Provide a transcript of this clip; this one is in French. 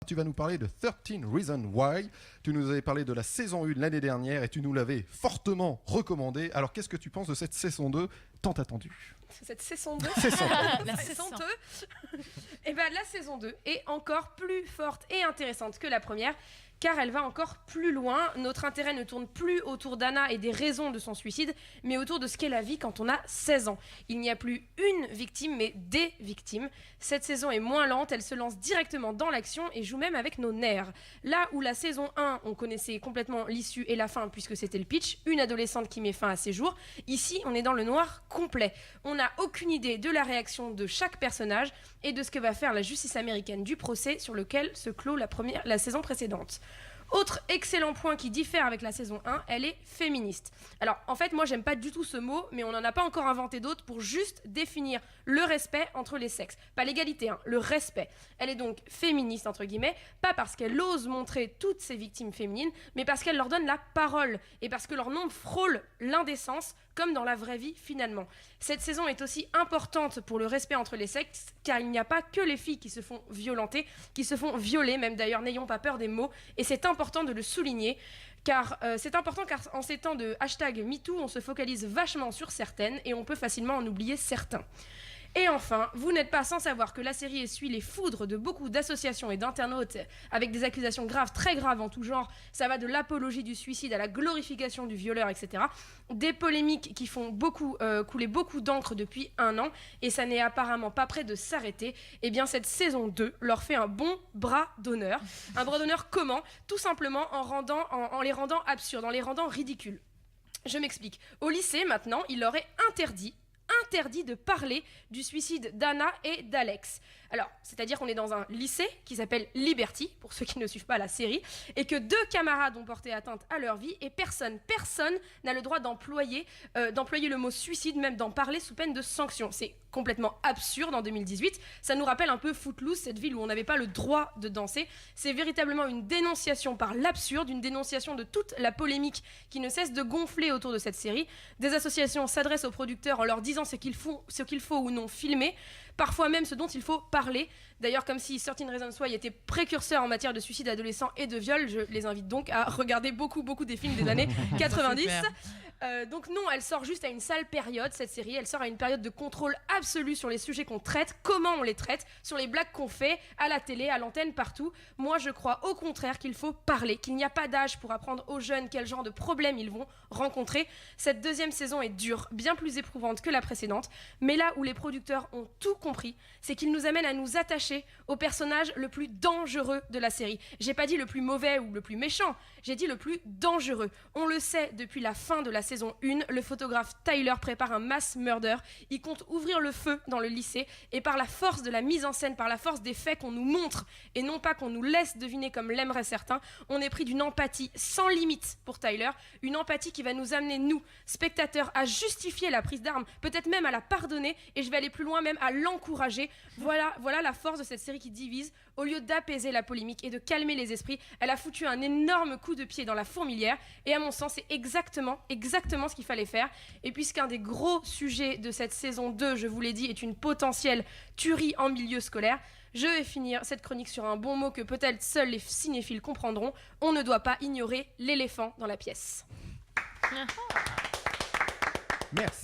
Tu vas nous parler de 13 Reasons Why. Tu nous avais parlé de la saison 1 l'année dernière et tu nous l'avais fortement recommandé. Alors qu'est-ce que tu penses de cette saison 2 tant attendue? Cette saison 2 La saison 2 Et bien la saison 2 est encore plus forte et intéressante que la première, car elle va encore plus loin. Notre intérêt ne tourne plus autour d'Anna et des raisons de son suicide, mais autour de ce qu'est la vie quand on a 16 ans. Il n'y a plus une victime, mais des victimes. Cette saison est moins lente, elle se lance directement dans l'action et joue même avec nos nerfs. Là où la saison 1, on connaissait complètement l'issue et la fin, puisque c'était le pitch, une adolescente qui met fin à ses jours, ici on est dans le noir complet. On n'a aucune idée de la réaction de chaque personnage et de ce que va faire la justice américaine du procès sur lequel se clôt la saison précédente. Autre excellent point qui diffère avec la saison 1, elle est féministe. Alors en fait moi j'aime pas du tout ce mot, mais on n'en a pas encore inventé d'autres pour juste définir le respect entre les sexes. Pas l'égalité, hein, le respect. Elle est donc féministe entre guillemets, pas parce qu'elle ose montrer toutes ses victimes féminines, mais parce qu'elle leur donne la parole et parce que leur nombre frôle l'indécence, comme dans la vraie vie finalement. Cette saison est aussi importante pour le respect entre les sexes, car il n'y a pas que les filles qui se font violenter, qui se font violer, même d'ailleurs n'ayons pas peur des mots, et c'est important de le souligner, car c'est important car en ces temps de #MeToo, on se focalise vachement sur certaines et on peut facilement en oublier certains. Et enfin, vous n'êtes pas sans savoir que la série essuie les foudres de beaucoup d'associations et d'internautes avec des accusations graves, très graves en tout genre. Ça va de l'apologie du suicide à la glorification du violeur, etc. Des polémiques qui font couler beaucoup d'encre depuis 1 an et ça n'est apparemment pas près de s'arrêter. Eh bien, cette saison 2 leur fait un bon bras d'honneur. Un bras d'honneur comment? Tout simplement en les rendant absurdes, en les rendant ridicules. Je m'explique. Au lycée, maintenant, il leur est interdit de parler du suicide d'Anna et d'Alex. Alors, c'est-à-dire qu'on est dans un lycée qui s'appelle Liberty, pour ceux qui ne suivent pas la série, et que 2 camarades ont porté atteinte à leur vie, et personne n'a le droit d'employer le mot suicide, même d'en parler sous peine de sanction. C'est complètement absurde en 2018. Ça nous rappelle un peu Footloose, cette ville où on n'avait pas le droit de danser. C'est véritablement une dénonciation par l'absurde, une dénonciation de toute la polémique qui ne cesse de gonfler autour de cette série. Des associations s'adressent aux producteurs en leur disant ce qu'il faut ou non filmer, parfois même ce dont il faut parler. D'ailleurs, comme si 13 Reasons Why était précurseur en matière de suicide adolescent et de viol, je les invite donc à regarder beaucoup des films des années 90. Donc non, elle sort juste à une sale période, cette série. Elle sort à une période de contrôle absolu sur les sujets qu'on traite, comment on les traite, sur les blagues qu'on fait, à la télé, à l'antenne, partout. Moi, je crois au contraire qu'il faut parler, qu'il n'y a pas d'âge pour apprendre aux jeunes quel genre de problèmes ils vont rencontrer. Cette 2e saison est dure, bien plus éprouvante que la précédente. Mais là où les producteurs ont tout compris, c'est qu'ils nous amènent à nous attacher au personnage le plus dangereux de la série. J'ai pas dit le plus mauvais ou le plus méchant, j'ai dit le plus dangereux. On le sait depuis la fin de la saison 1, le photographe Tyler prépare un mass murder. Il compte ouvrir le feu dans le lycée et par la force de la mise en scène, par la force des faits qu'on nous montre et non pas qu'on nous laisse deviner comme l'aimeraient certains, on est pris d'une empathie sans limite pour Tyler, une empathie qui va nous amener, nous, spectateurs, à justifier la prise d'armes, peut-être même à la pardonner et je vais aller plus loin, même à l'encourager. Voilà la force de cette série qui divise. Au lieu d'apaiser la polémique et de calmer les esprits, elle a foutu un énorme coup de pied dans la fourmilière et à mon sens, c'est exactement ce qu'il fallait faire. Et puisqu'un des gros sujets de cette saison 2, je vous l'ai dit, est une potentielle tuerie en milieu scolaire, je vais finir cette chronique sur un bon mot que peut-être seuls les cinéphiles comprendront. On ne doit pas ignorer l'éléphant dans la pièce. Merci.